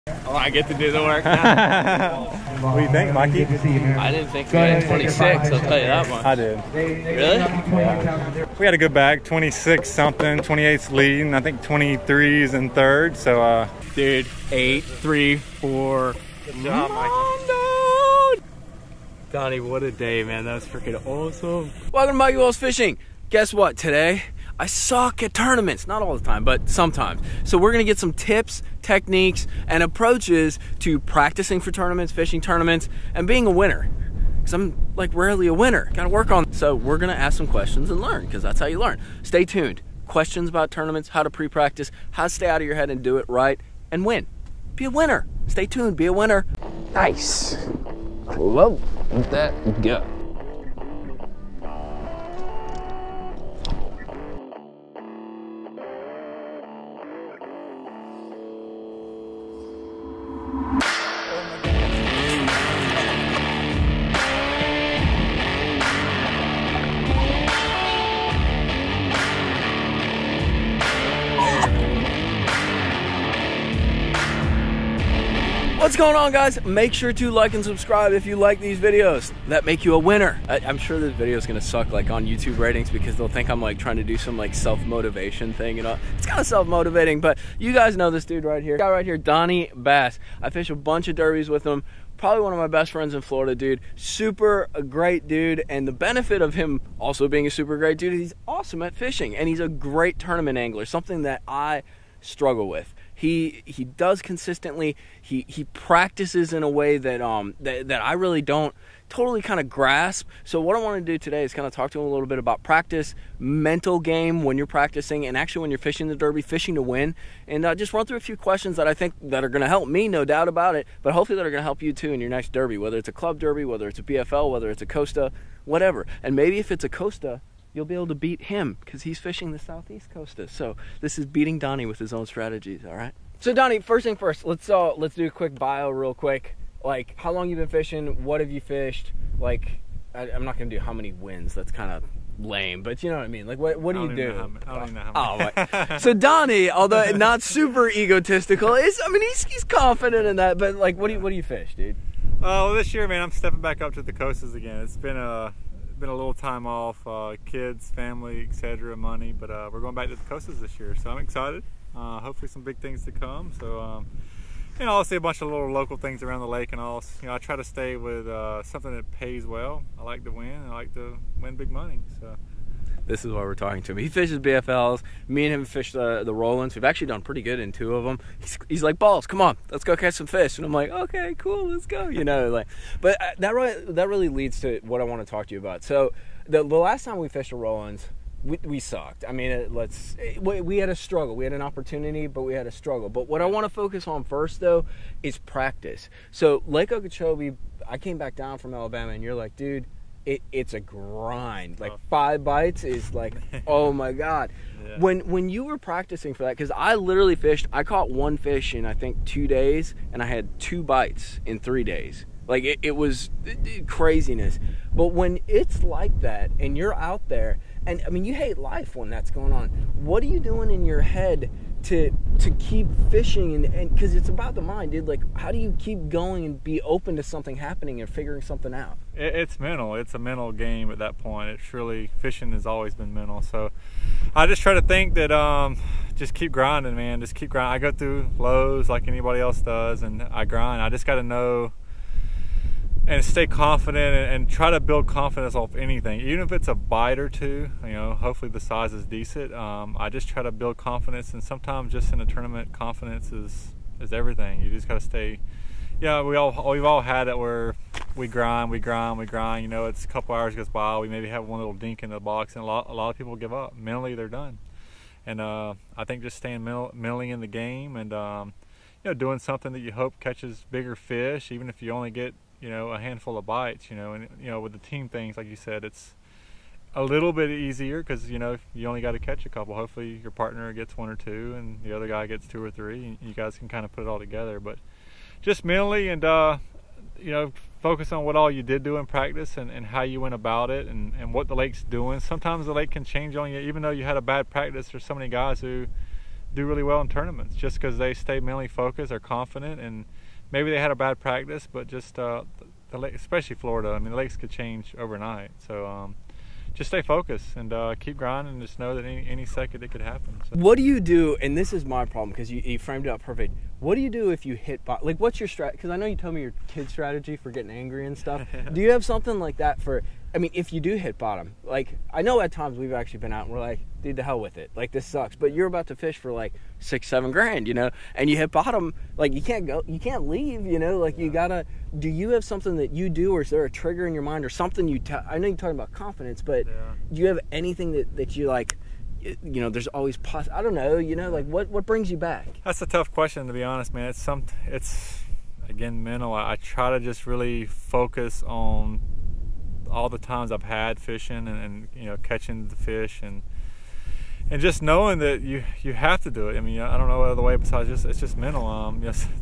Oh, I get to do the work now. What do you think, Mikey? I didn't think we had 26, I'll tell you that much. I did. Really? Yeah. We had a good bag, 26 something, 28's leading, I think 23's in third, so dude, 8, 3, 4. Good job, Mikey. Donnie, what a day, man. That was freaking awesome. Welcome to mikeybalzz Fishing. Guess what? Today, I suck at tournaments. Not all the time, but sometimes. So we're going to get some tips, techniques, and approaches to practicing for tournaments, fishing tournaments, and being a winner. Because I'm like rarely a winner. Got to work on. So we're going to ask some questions and learn, because that's how you learn. Stay tuned. Questions about tournaments, how to pre-practice, how to stay out of your head and do it right, and win. Be a winner. Stay tuned. Be a winner. Nice. Love that go. What's going on, guys? Make sure to like and subscribe if you like these videos that make you a winner. I'm sure this video is gonna suck like on YouTube ratings because they'll think I'm like trying to do some like self-motivation thing, you know. It's kind of self-motivating, but you guys know this dude right here. Guy right here, Donny Bass. I fish a bunch of derbies with him. Probably one of my best friends in Florida, dude. Super great dude, and the benefit of him also being a super great dude is he's awesome at fishing, and he's a great tournament angler, something that I struggle with. He does consistently. He practices in a way that that I really don't totally kind of grasp. So what I want to do today is kind of talk to him a little bit about practice, mental game when you're practicing, and actually when you're fishing the derby, fishing to win, and just run through a few questions that I think that are going to help me, no doubt about it, but hopefully that are going to help you too in your next derby, whether it's a club derby, whether it's a BFL, whether it's a Costa, whatever. And maybe if it's a Costa, you'll be able to beat him because he's fishing the Southeast Costa. So this is beating Donnie with his own strategies, all right? So Donnie, first thing first, let's do a quick bio real quick. Like, how long you been fishing? What have you fished? Like, I'm not gonna do how many wins. That's kind of lame, but you know what I mean. Like, what do you do? I don't even know how many. Oh, right. So Donnie, although not super egotistical, he's confident in that. But like, what do you fish, dude? Well, this year, man, I'm stepping back up to the coastas again. It's been a little time off, kids, family, etc., money, but we're going back to the coastas this year, so I'm excited. Hopefully some big things to come. So you know, I'll see a bunch of little local things around the lake, and all. You know, I try to stay with something that pays well. I like to win. I like to win big money. So this is why we're talking to him. He fishes BFLs. Me and him fish the Rollins. We've actually done pretty good in 2 of them. He's like, balls, come on, let's go catch some fish. And I'm like, okay, cool, let's go. You know, like, but that really leads to what I want to talk to you about. So the last time we fished a Rollins, we sucked. I mean, we had a struggle. We had an opportunity, but we had a struggle. But what I want to focus on first, though, is practice. So Lake Okeechobee, I came back down from Alabama, and you're like, dude, it's a grind. Like 5 bites is like, oh my God. Yeah. When you were practicing for that, because I literally fished, I caught 1 fish in I think 2 days, and I had 2 bites in 3 days. Like it was craziness. But when it's like that, and you're out there, and I mean, you hate life when that's going on. What are you doing in your head to keep fishing? And because it's about the mind, dude. Like, how do you keep going and be open to something happening and figuring something out? It's mental. It's a mental game at that point. It's really, fishing has always been mental. So I just try to think that just keep grinding, man. Just keep grinding. I go through lows like anybody else does, and I grind. I just got to know and stay confident and try to build confidence off anything, even if it's a bite or 2. You know, hopefully the size is decent. I just try to build confidence, and sometimes just in a tournament, confidence is everything. You just got to stay. Yeah, we've all had it where we grind. You know, it's a couple hours goes by, we maybe have one little dink in the box, and a lot of people give up. Mentally, they're done. And I think just staying mentally in the game, and you know, doing something that you hope catches bigger fish, even if you only get, you know, a handful of bites, you know. And you know, with the team things, like you said, it's a little bit easier because, you know, you only got to catch a couple. Hopefully your partner gets 1 or 2 and the other guy gets 2 or 3, and you guys can kind of put it all together. But just mentally, and you know, focus on what all you did do in practice, and how you went about it, and what the lake's doing. Sometimes the lake can change on you. Even though you had a bad practice, there's so many guys who do really well in tournaments just because they stay mentally focused, they're confident, and maybe they had a bad practice, but just the lake, especially Florida, I mean, the lakes could change overnight. So just stay focused and keep grinding, and just know that any second it could happen. So. What do you do, and this is my problem because you framed it up perfect. What do you do if you hit bottom? Like, what's your strategy? Because I know you told me your kid strategy for getting angry and stuff. Do you have something like that for, I mean, if you do hit bottom? Like, I know at times we've actually been out and we're like, dude, the hell with it. Like, this sucks. But you're about to fish for like $6-7 grand, you know, and you hit bottom. Like, you can't go, you can't leave, you know, like, you gotta. Do you have something that you do, or is there a trigger in your mind, or something I know you're talking about confidence, but do you have anything that you like? You know, there's always I don't know, you know, like what brings you back? That's a tough question, to be honest, man. It's again mental. I try to just really focus on all the times I've had fishing and you know, catching the fish and just knowing that you have to do it. I mean, I don't know other way besides it's just mental.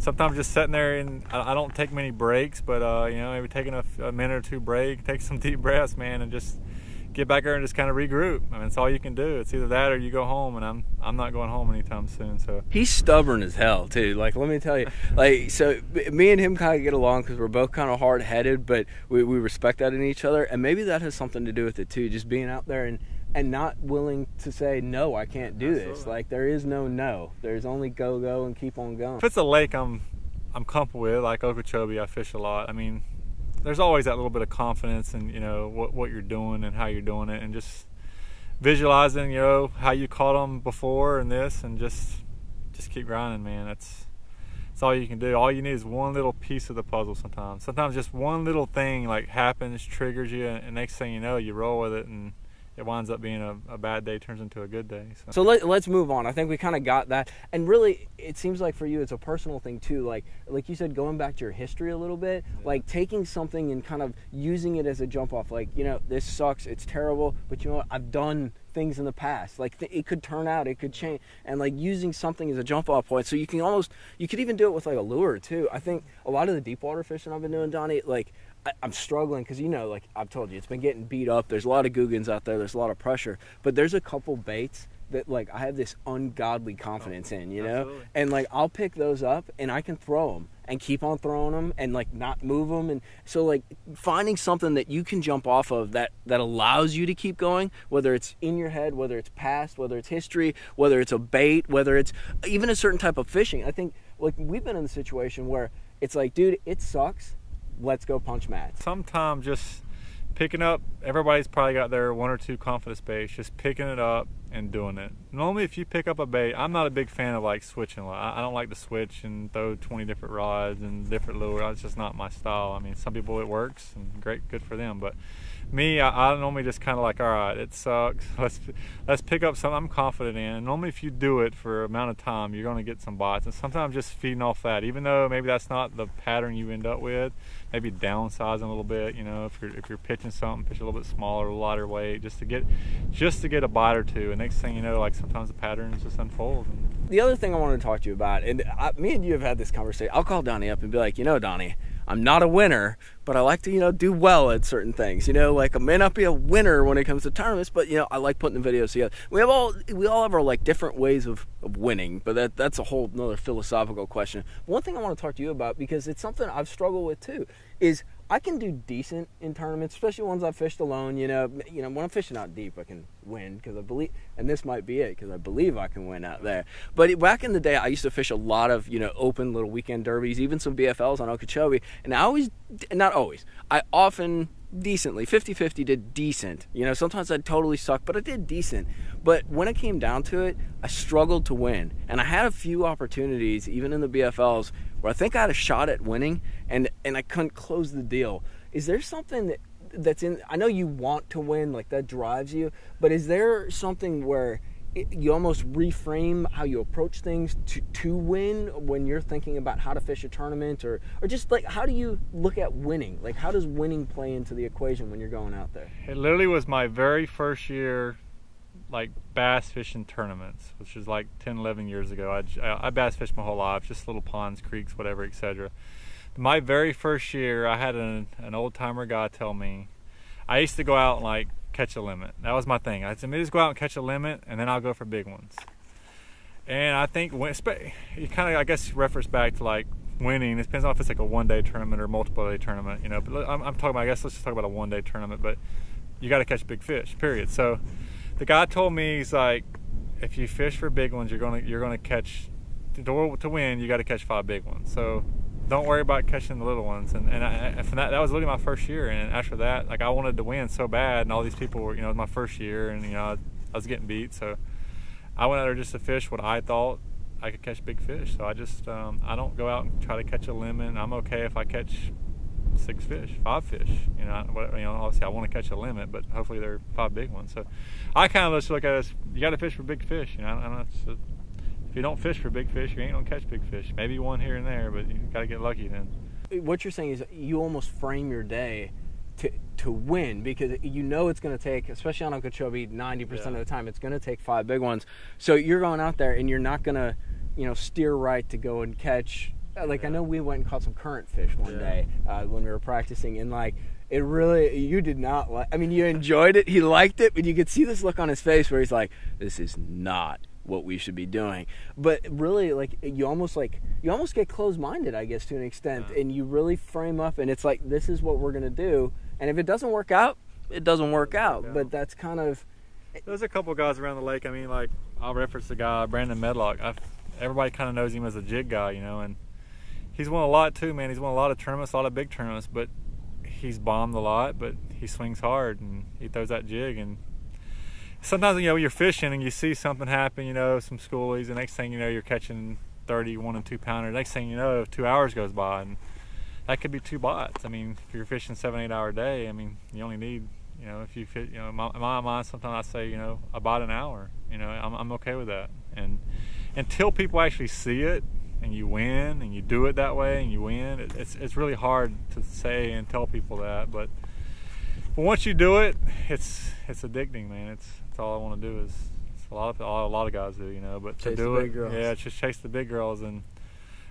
Sometimes just sitting there, and I don't take many breaks, but you know, maybe taking a minute or two break, take some deep breaths, man, and just get back there and just kind of regroup. I mean, it's all you can do. It's either that or you go home, and I'm not going home anytime soon. So he's stubborn as hell too. Like, let me tell you, like, so me and him kind of get along because we're both kind of hard-headed, but we respect that in each other, and maybe that has something to do with it too. Just being out there and not willing to say no, I can't do this. Like, there is no. There's only go and keep on going. If it's a lake I'm comfortable with, like Okeechobee, I fish a lot. I mean, there's always that little bit of confidence in, you know, what you're doing and how you're doing it, and just visualizing, you know, how you caught them before and this, and just keep grinding, man. That's all you can do. All you need is one little piece of the puzzle sometimes. Sometimes just one little thing like happens, triggers you, and next thing you know, you roll with it, and it winds up being a bad day turns into a good day. So let's move on. I think we kind of got that. And really, it seems like for you, it's a personal thing too. Like you said, going back to your history a little bit, like taking something and kind of using it as a jump off. Like, you know, this sucks, it's terrible, but you know what? I've done things in the past. Like, it could turn out, it could change. And like using something as a jump off point. So you could even do it with like a lure too. I think a lot of the deep water fishing I've been doing, Donny, like, I'm struggling because, you know, like I've told you, it's been getting beat up. There's a lot of googans out there. There's a lot of pressure. But there's a couple baits that, like, I have this ungodly confidence in, you know? Absolutely. And, like, I'll pick those up and I can throw them and keep on throwing them and, like, not move them. And so, like, finding something that you can jump off of that allows you to keep going, whether it's in your head, whether it's past, whether it's history, whether it's a bait, whether it's even a certain type of fishing. I think, like, we've been in the situation where it's like, dude, it sucks. Let's go punch mats. Sometimes just picking up, everybody's probably got their one or two confidence baits, just picking it up and doing it. Normally if you pick up a bait, I'm not a big fan of like switching. I don't like to switch and throw 20 different rods and different lures. It's just not my style. I mean, some people it works and great, good for them, but me, I normally just kind of like, all right, it sucks. Let's pick up something I'm confident in. And normally if you do it for an amount of time, you're going to get some bites. And sometimes just feeding off that, even though maybe that's not the pattern you end up with, maybe downsizing a little bit, you know, if you're pitching something, pitch a little bit smaller, lighter weight, just to get a bite or two. And next thing you know, like sometimes the patterns just unfold. The other thing I wanted to talk to you about, and me and you have had this conversation, I'll call Donny up and be like, you know, Donny, I'm not a winner, but I like to, you know, do well at certain things. You know, like I may not be a winner when it comes to tournaments, but, you know, I like putting the videos together. We all have our like different ways of winning, but that's a whole another philosophical question. One thing I want to talk to you about, because it's something I've struggled with too, is I can do decent in tournaments, especially ones I've fished alone. You know, when I'm fishing out deep, I can win because I believe, and this might be it, because I believe I can win out there. But back in the day, I used to fish a lot of, you know, open little weekend derbies, even some BFLs on Okeechobee, and I often decently 50-50 did decent. You know, sometimes I'd totally suck, but I did decent. But when it came down to it, I struggled to win, and I had a few opportunities even in the BFLs where I think I had a shot at winning, and I couldn't close the deal. Is there something that's in, I know you want to win, like that drives you, but is there something where you almost reframe how you approach things to win when you're thinking about how to fish a tournament, or just like, how do you look at winning? Like, how does winning play into the equation when you're going out there? It literally was my very first year like bass fishing tournaments, which was like 10-11 years ago. I bass fished my whole life, just little ponds, creeks, whatever, etc. My very first year, I had an old timer guy tell me, I used to go out and like catch a limit. That was my thing. I said, just go out and catch a limit, and then I'll go for big ones. And I think you kind of, I guess, reference back to like winning. It depends on if it's like a one-day tournament or multiple-day tournament, you know. But I'm talking about, I guess let's just talk about a one-day tournament. But you got to catch big fish, period. So the guy told me, he's like, if you fish for big ones, you're gonna catch. To win, you got to catch 5 big ones. So don't worry about catching the little ones. And from that was literally my first year. And after that, like, I wanted to win so bad, and all these people were, you know, it was my first year, and you know, I was getting beat. So I went out there just to fish what I thought I could catch big fish. So I just I don't go out and try to catch a limit. I'm okay if I catch 6 fish, 5 fish. You know, obviously I want to catch a limit, but hopefully there are 5 big ones. So I kind of just look at it as, you got to fish for big fish. You know, I don't know. If you don't fish for big fish, you ain't gonna catch big fish. Maybe one here and there, but you got to get lucky then. What you're saying is you almost frame your day to win, because you know it's going to take, especially on Okeechobee, 90% of the time, it's going to take 5 big ones. So you're going out there and you're not going to, you know, steer right to go and catch. Like, I know we went and caught some current fish one day when we were practicing, and like, it really, you did not like, I mean, you enjoyed it, he liked it, but you could see this look on his face where he's like, this is not what we should be doing. But really, like, you almost get closed-minded, I guess, to an extent, and you really frame up, and it's like, this is what we're going to do. And if it doesn't work out, it doesn't work out. But that's kind of... There's a couple guys around the lake. I mean, like, I'll reference the guy, Brandon Medlock. Everybody kind of knows him as a jig guy, you know, and he's won a lot too, man. He's won a lot of tournaments, a lot of big tournaments, but he's bombed a lot, but he swings hard, and he throws that jig. And sometimes, you know, you're fishing and you see something happen, you know, some schoolies, and next thing you know, you're catching 30 1- and 2-pounder. Next thing you know, 2 hours goes by, and that could be 2 bites. I mean, if you're fishing 7-8 hour day, I mean, you only need, you know, if you fit, you know, in my mind, sometimes I say, you know, about an hour. You know, I'm okay with that. And until people actually see it, and you win, and you do it that way, and you win, it's really hard to say and tell people that. But once you do it, it's addicting, man. It's all I want to do is, a lot of guys do, you know. But to do it, yeah, just chase the big girls. And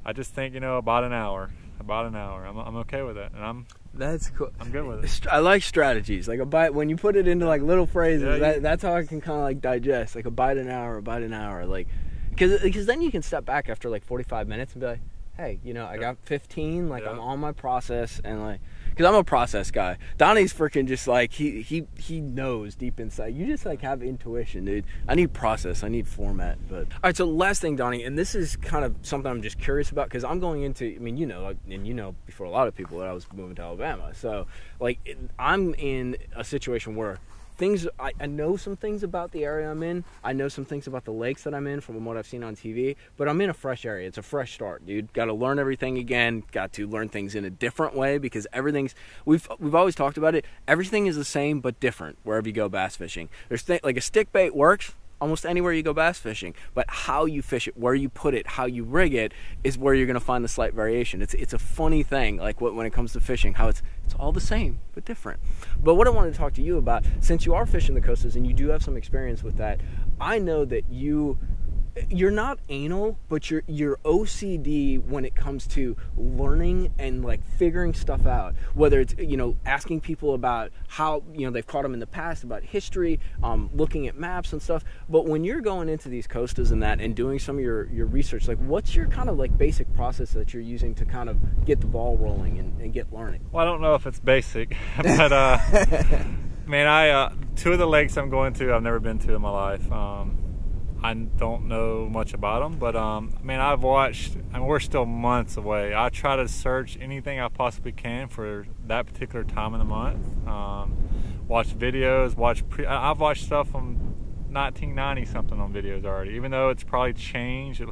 I just think, you know, about an hour. I'm okay with that, and that's cool. I'm good with it. I like strategies, like a bite. When you put it into like little phrases, that's how I can kind of like digest, like a bite an hour, like, because then you can step back after like 45 minutes and be like, hey, you know, I got 15, like I'm on my process, and like, because I'm a process guy. Donny's freaking just like, he knows deep inside. You just like have intuition, dude. I need process, I need format. But all right, so last thing, Donny, and this is kind of something I'm just curious about, because I'm going into, I mean, you know, and you know before a lot of people that I was moving to Alabama. So like, I'm in a situation where I know some things about the area I'm in. I know some things about the lakes that I'm in from what I've seen on TV, but I'm in a fresh area. It's a fresh start, dude. Got to learn everything again. Got to learn things in a different way, because everything's, we've always talked about it. Everything is the same but different wherever you go bass fishing. There's like a stick bait works almost anywhere you go bass fishing, but how you fish it, where you put it, how you rig it is where you're going to find the slight variation. It's a funny thing, like when it comes to fishing, how it's all the same but different. But what I wanted to talk to you about, since you are fishing the coastas and you do have some experience with that, I know that you're not anal, but you're OCD when it comes to learning and like figuring stuff out, whether it's, you know, asking people about how, you know, they've caught them in the past, about history, looking at maps and stuff. But when you're going into these coastas and that and doing some of your research, like what's your kind of like basic process that you're using to kind of get the ball rolling and get learning? Well, I don't know if it's basic, but man, 2 of the lakes I'm going to I've never been to in my life. I don't know much about them, but we're still months away. I try to search anything I possibly can for that particular time of the month. Watch videos, I've watched stuff from 1990 something on videos already, even though it's probably changed.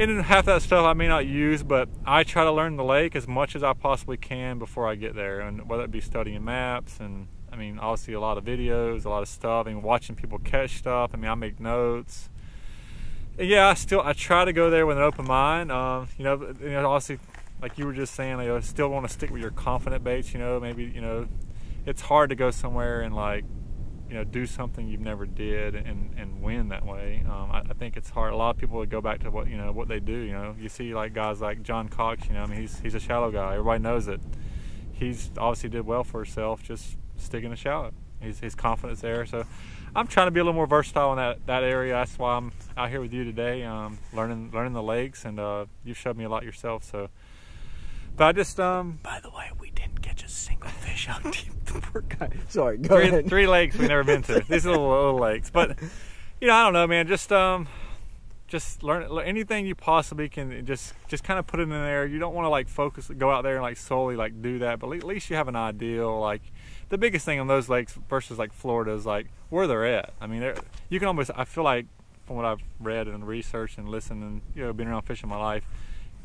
And half that stuff I may not use, but I try to learn the lake as much as I possibly can before I get there, and whether it be studying maps and, I mean, obviously a lot of videos, a lot of stuff, and watching people catch stuff. I mean, I make notes. Yeah, I try to go there with an open mind. You know, obviously, like you were just saying, you know, still want to stick with your confident baits. You know, maybe, you know, it's hard to go somewhere and like, you know, do something you've never did and win that way. I think it's hard. A lot of people would go back to what they do. You know, you see like guys like John Cox. You know, I mean, he's a shallow guy. Everybody knows it. He's obviously did well for himself, just sticking a shallow. his confidence there. So I'm trying to be a little more versatile in that area. That's why I'm out here with you today, learning the lakes, and you've showed me a lot yourself. So, but I just by the way, we didn't catch a single fish out deep. The poor guy. Sorry, go ahead. Three lakes we've never been to. These little lakes, but I don't know, man. Just learn anything you possibly can. Just kind of put it in there. You don't want to like go out there and like solely like do that, but at least you have an ideal. Like the biggest thing on those lakes versus like Florida is like where they're at. I mean, you can almost. I feel like from what I've read and researched and listened and been around fishing my life,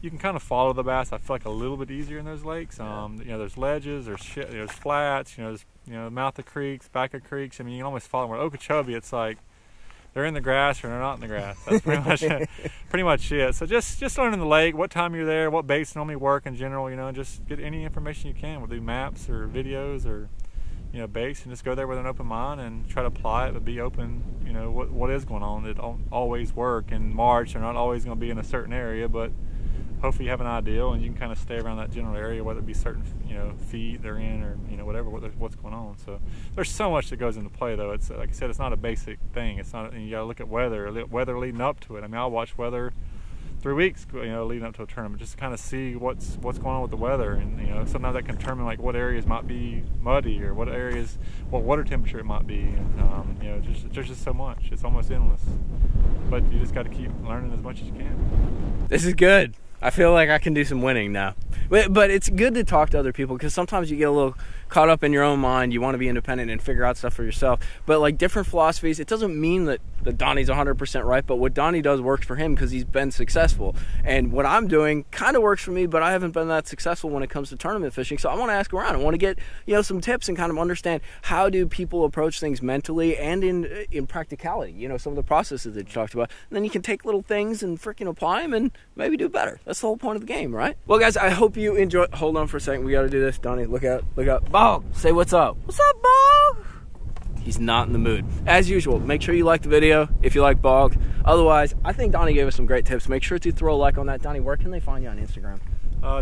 you can kind of follow the bass. I feel like a little bit easier in those lakes. There's ledges, there's flats. There's mouth of creeks, back of creeks. I mean, you can almost follow them. Where Okeechobee, it's like they're in the grass or they're not in the grass. That's pretty much it. So just learning the lake, what time you're there, what baits normally work in general. Just get any information you can, whether maps or videos or baits, and just go there with an open mind and try to apply it, but be open. What is going on. It don't always work in March. They're not always going to be in a certain area, but hopefully you have an ideal and you can kind of stay around that general area, whether it be certain feet they're in or whatever, what's going on. So there's so much that goes into play, though. It's like I said, it's not a basic thing. It's not. You got to look at weather leading up to it. I mean, I'll watch weather 3 weeks leading up to a tournament, just to kind of see what's going on with the weather, and sometimes that can determine like what areas might be muddy or what water temperature it might be, and there's just so much. It's almost endless, but you just got to keep learning as much as you can. This is good. I feel like I can do some winning now. But it's good to talk to other people, because sometimes you get a little caught up in your own mind. You want to be independent and figure out stuff for yourself. But like different philosophies, it doesn't mean that Donny's 100% right, but what Donny does works for him because he's been successful. And what I'm doing kind of works for me, but I haven't been that successful when it comes to tournament fishing. So I want to ask around. I want to get some tips and kind of understand how do people approach things mentally and in practicality. Some of the processes that you talked about. And then you can take little things and freaking apply them and maybe do better. That's the whole point of the game, right? Well, guys, I hope you enjoy. Hold on for a second. We got to do this. Donny, look out. Look out. Bog, say what's up. What's up, Bog? He's not in the mood. As usual, make sure you like the video if you like Bog. Otherwise, I think Donny gave us some great tips. Make sure to throw a like on that. Donny, where can they find you on Instagram?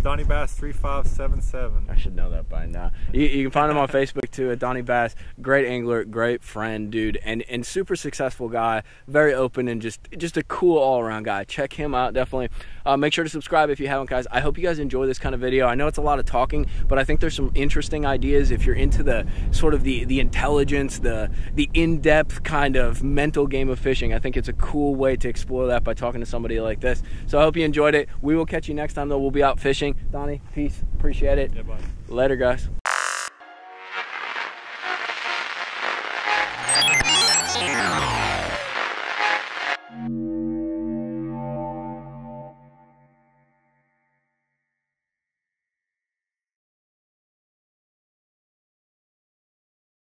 Donny Bass 3577. I should know that by now. You can find him on Facebook too at Donny Bass. Great angler, great friend, dude, and super successful guy. Very open and just a cool all-around guy. Check him out, definitely. Make sure to subscribe if you haven't, guys. I hope you guys enjoy this kind of video. I know it's a lot of talking, but I think there's some interesting ideas if you're into the sort of the intelligence, the in-depth kind of mental game of fishing. I think it's a cool way to explore that by talking to somebody like this. So I hope you enjoyed it. We will catch you next time, though. We'll be out fishing. Donny, peace. Appreciate it. Yeah, bye. Later, guys.